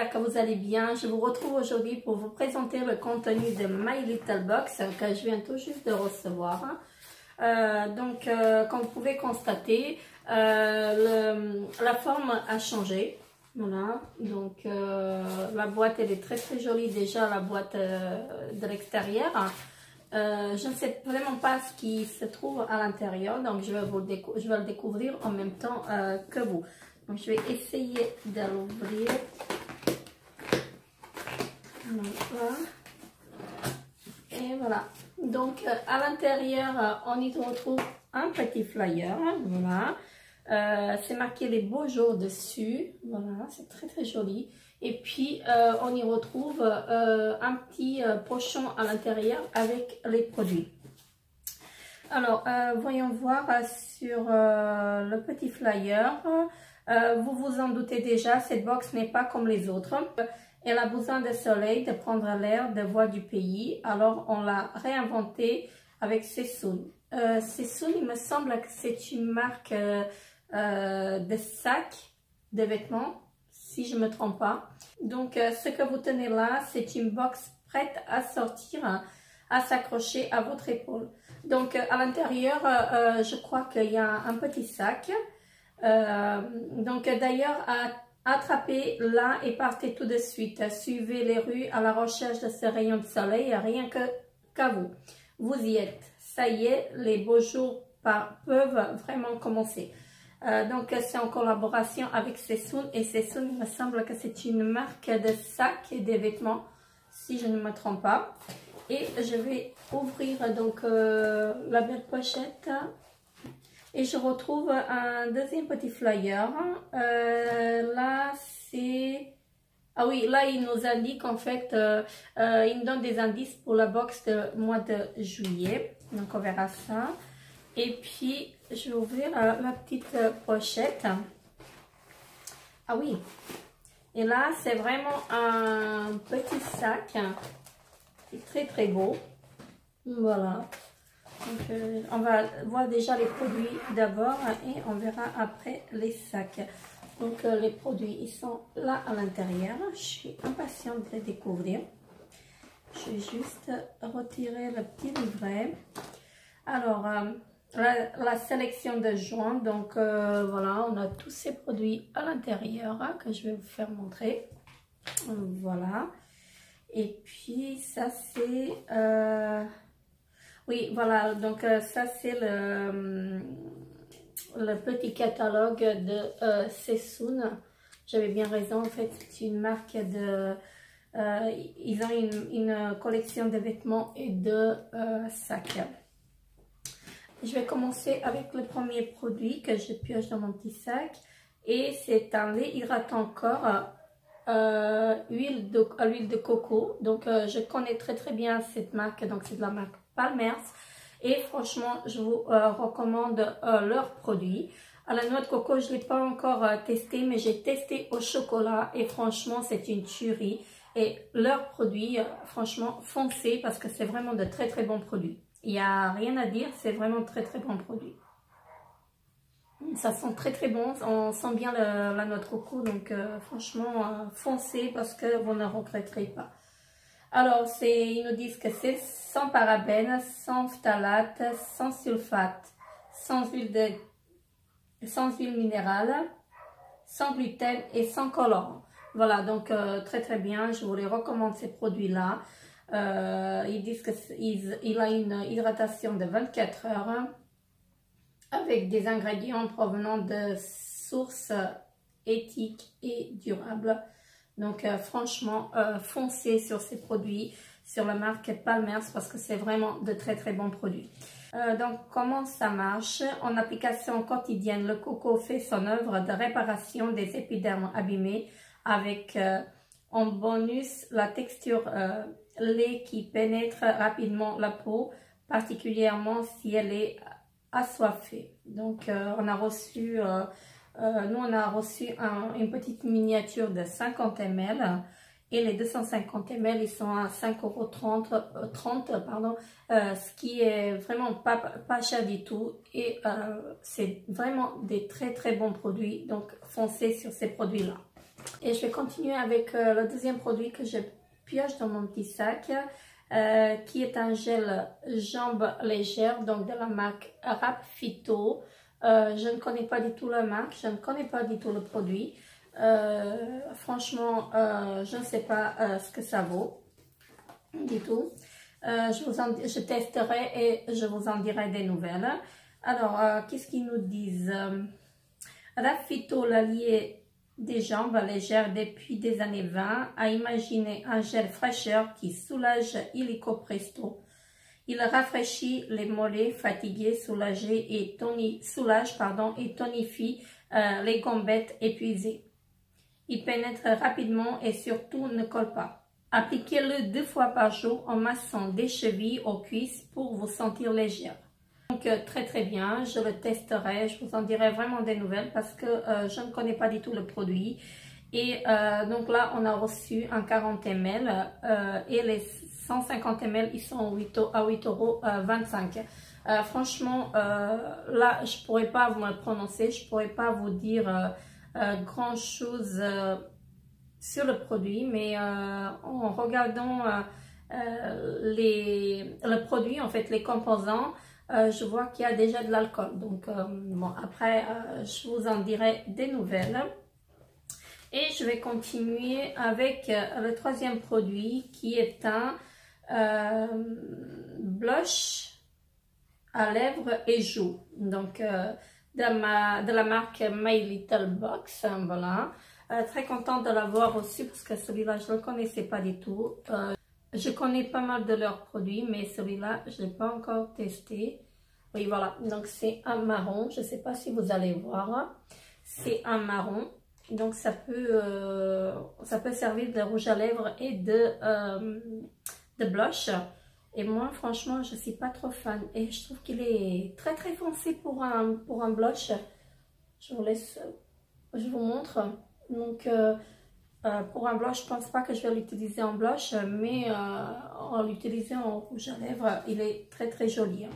j'espère que vous allez bien. Je vous retrouve aujourd'hui pour vous présenter le contenu de My Little Box que je viens tout juste de recevoir. Comme vous pouvez constater, la forme a changé. Voilà, donc la boîte elle est très très jolie déjà, la boîte de l'extérieur. Je ne sais vraiment pas ce qui se trouve à l'intérieur, donc je vais le découvrir en même temps que vous. Donc je vais essayer de l'ouvrir. Voilà. Et voilà. Donc à l'intérieur, on y retrouve un petit flyer. Voilà. C'est marqué les beaux jours dessus. Voilà, c'est très très joli. Et puis on y retrouve un petit pochon à l'intérieur avec les produits. Alors, voyons voir sur le petit flyer. Vous vous en doutez déjà, cette box n'est pas comme les autres. Elle a besoin de soleil, de prendre l'air, de voir du pays. Alors, on l'a réinventée avec Sessoun. Sessoun, il me semble que c'est une marque de sacs, de vêtements, si je ne me trompe pas. Donc, ce que vous tenez là, c'est une box prête à sortir, à s'accrocher à votre épaule. Donc, à l'intérieur, je crois qu'il y a un petit sac. D'ailleurs, attrapez là et partez tout de suite. Suivez les rues à la recherche de ce rayon de soleil, rien qu'à vous. Vous y êtes. Ça y est, les beaux jours peuvent vraiment commencer. Donc, c'est en collaboration avec Sessoun. Et Sessoun, il me semble que c'est une marque de sacs et des vêtements, si je ne me trompe pas. Et je vais ouvrir donc la belle pochette. Et je retrouve un deuxième petit flyer. Là, c'est... Ah oui, là, il nous indique en fait, il nous donne des indices pour la box de mois de juillet. Donc, on verra ça. Et puis, je vais ouvrir la petite pochette. Ah oui. Et là, c'est vraiment un petit sac. C'est très, très beau. Voilà. Donc, on va voir déjà les produits d'abord et on verra après les sacs. Donc, les produits, ils sont là à l'intérieur. Je suis impatiente de les découvrir. Je vais juste retirer le petit livret. Alors, la sélection de joints. Donc, voilà, on a tous ces produits à l'intérieur que je vais vous faire montrer. Voilà. Et puis, ça, c'est... Oui, voilà, donc ça c'est le petit catalogue de Sessoun. J'avais bien raison, en fait, c'est une marque de... ils ont une collection de vêtements et de sacs. Je vais commencer avec le premier produit que je pioche dans mon petit sac. Et c'est un lait hydratant corps, huile de coco. Donc, je connais très très bien cette marque, donc c'est de la marque Palmers et franchement je vous recommande leurs produits. À la noix de coco je ne l'ai pas encore testé, mais j'ai testé au chocolat et franchement c'est une tuerie. Et leurs produits, franchement foncez parce que c'est vraiment de très très bons produits. Il n'y a rien à dire, c'est vraiment très très bons produits. Ça sent très très bon, on sent bien la noix de coco, donc franchement foncez parce que vous ne regretterez pas. Alors, ils nous disent que c'est sans parabènes, sans phtalate, sans sulfate, sans huile minérale, sans gluten et sans colorant. Voilà, donc très très bien, je vous les recommande ces produits-là. Ils disent qu'il a une hydratation de 24 heures avec des ingrédients provenant de sources éthiques et durables. Donc franchement, foncez sur ces produits, sur la marque Palmers parce que c'est vraiment de très très bons produits. Donc comment ça marche? En application quotidienne, le coco fait son œuvre de réparation des épidermes abîmés avec en bonus la texture lait qui pénètre rapidement la peau, particulièrement si elle est assoiffée. Donc on a reçu... nous, on a reçu une petite miniature de 50 ml et les 250 ml, ils sont à 5,30 €, ce qui est vraiment pas cher du tout. Et c'est vraiment des très très bons produits, donc foncez sur ces produits-là. Et je vais continuer avec le deuxième produit que je pioche dans mon petit sac, qui est un gel jambes légères, donc de la marque Rap Phyto. Je ne connais pas du tout la marque, je ne connais pas du tout le produit. Franchement, je ne sais pas ce que ça vaut du tout. Je testerai et je vous en dirai des nouvelles. Alors, qu'est-ce qu'ils nous disent? Rap Phyto, l'allié des jambes légères depuis des années 20, a imaginé un gel fraîcheur qui soulage illico presto. Il rafraîchit les mollets fatigués, soulage et tonifie les gombettes épuisées. Il pénètre rapidement et surtout ne colle pas. Appliquez-le 2 fois par jour en massant des chevilles aux cuisses pour vous sentir légère. Donc très bien, je le testerai, je vous en dirai vraiment des nouvelles parce que je ne connais pas du tout le produit. Et donc là, on a reçu un 40 ml et les 150 ml, ils sont à 8,25 €. Franchement, là, je ne pourrais pas vous le prononcer, je ne pourrais pas vous dire grand chose sur le produit, mais en regardant le produit, en fait, les composants, je vois qu'il y a déjà de l'alcool. Donc, bon, après, je vous en dirai des nouvelles. Et je vais continuer avec le troisième produit qui est un blush à lèvres et joues. Donc, de la marque My Little Box. Voilà. Très contente de l'avoir reçu parce que celui-là, je ne le connaissais pas du tout. Je connais pas mal de leurs produits, mais celui-là, je ne l'ai pas encore testé. Oui, voilà. Donc, c'est un marron. Je ne sais pas si vous allez voir. C'est un marron. Donc, ça peut servir de rouge à lèvres et de blush. Et moi, franchement, je ne suis pas trop fan. Et je trouve qu'il est très foncé pour un blush. Je vous montre. Donc, pour un blush, je ne pense pas que je vais l'utiliser en blush, mais en l'utilisant en rouge à lèvres, il est très joli.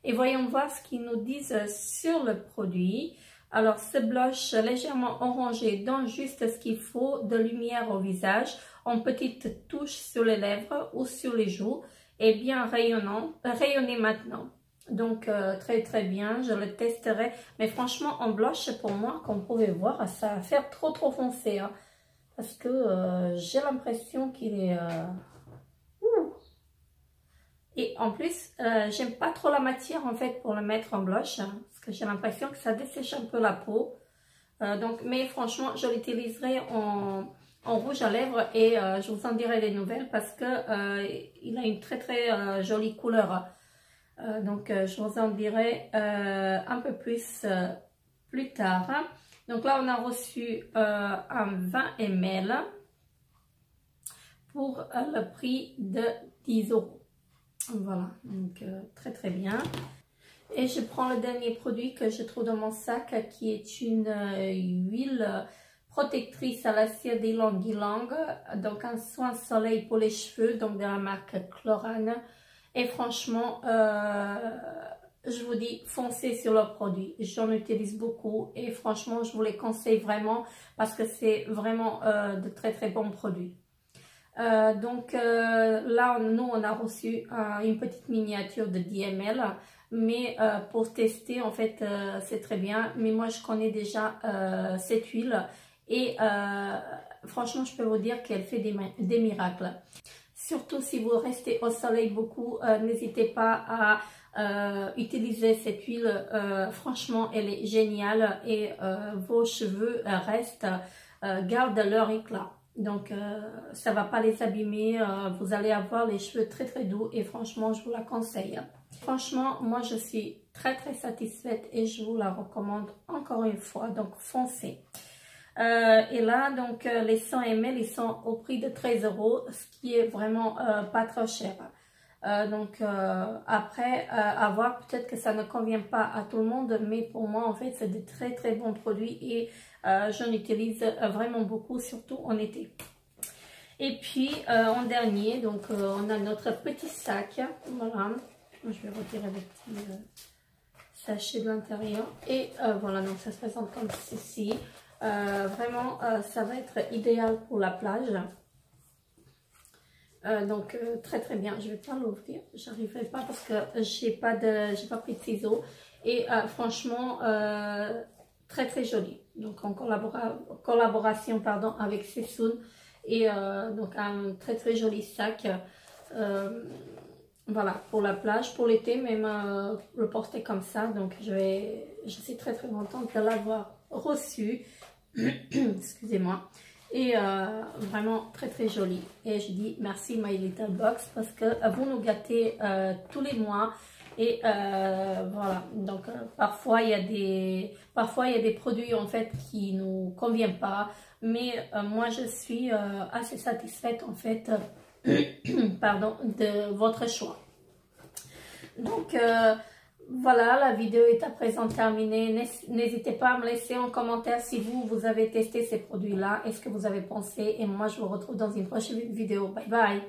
Et voyons voir ce qu'ils nous disent sur le produit. Alors, ce blush légèrement orangé donne juste ce qu'il faut de lumière au visage, en petites touches sur les lèvres ou sur les joues, et bien rayonné maintenant. Donc, très bien, je le testerai. Mais franchement, en blush, pour moi, comme vous pouvez voir, ça va faire trop foncé. Hein, parce que j'ai l'impression qu'il est... Et en plus, j'aime pas trop la matière en fait pour le mettre en blush. Hein, parce que j'ai l'impression que ça dessèche un peu la peau. Donc, mais franchement, je l'utiliserai en rouge à lèvres et je vous en dirai des nouvelles parce que il a une très jolie couleur. Donc, je vous en dirai un peu plus tard. Donc là, on a reçu un 20 ml pour le prix de 10 €. Voilà, donc très bien. Et je prends le dernier produit que je trouve dans mon sac qui est une huile protectrice à la cire d'ylang-ylang. Donc un soin soleil pour les cheveux, donc de la marque Chlorane. Et franchement, je vous dis, foncez sur le produit. J'en utilise beaucoup et franchement, je vous les conseille vraiment parce que c'est vraiment de très bons produits. Donc là, nous, on a reçu une petite miniature de 10 ml. Mais pour tester, en fait, c'est très bien. Mais moi, je connais déjà cette huile. Et franchement, je peux vous dire qu'elle fait des miracles. Surtout si vous restez au soleil beaucoup, n'hésitez pas à utiliser cette huile. Franchement, elle est géniale et vos cheveux gardent leur éclat. Donc, ça ne va pas les abîmer. Vous allez avoir les cheveux très doux et franchement, je vous la conseille. Franchement, moi, je suis très satisfaite et je vous la recommande encore une fois. Donc, foncez. Et là, donc, les 100 ml, ils sont au prix de 13 €, ce qui est vraiment pas trop cher. Donc, après, à voir, peut-être que ça ne convient pas à tout le monde, mais pour moi, en fait, c'est de très bons produits et j'en utilise vraiment beaucoup, surtout en été. Et puis, en dernier, donc, on a notre petit sac. Voilà, je vais retirer le petit sachet de l'intérieur. Et voilà, donc ça se présente comme ceci. Vraiment, ça va être idéal pour la plage. Donc très très bien. Je vais pas l'ouvrir, j'arriverai pas parce que j'ai pas pris de ciseaux. Et franchement, très très joli. Donc en collaboration pardon, avec Sessoun. Et donc un très très joli sac. Voilà, pour la plage, pour l'été, même le porter comme ça. Donc je suis très très contente de l'avoir reçu. Excusez-moi. Et vraiment très très joli. Et je dis merci My Little Box parce que vous nous gâtez tous les mois. Et voilà, donc parfois il y a des produits en fait qui nous conviennent pas. Mais moi je suis assez satisfaite en fait pardon, de votre choix. Donc voilà, la vidéo est à présent terminée. N'hésitez pas à me laisser en commentaire si vous avez testé ces produits-là. Est-ce que vous avez pensé? Et moi, je vous retrouve dans une prochaine vidéo. Bye bye!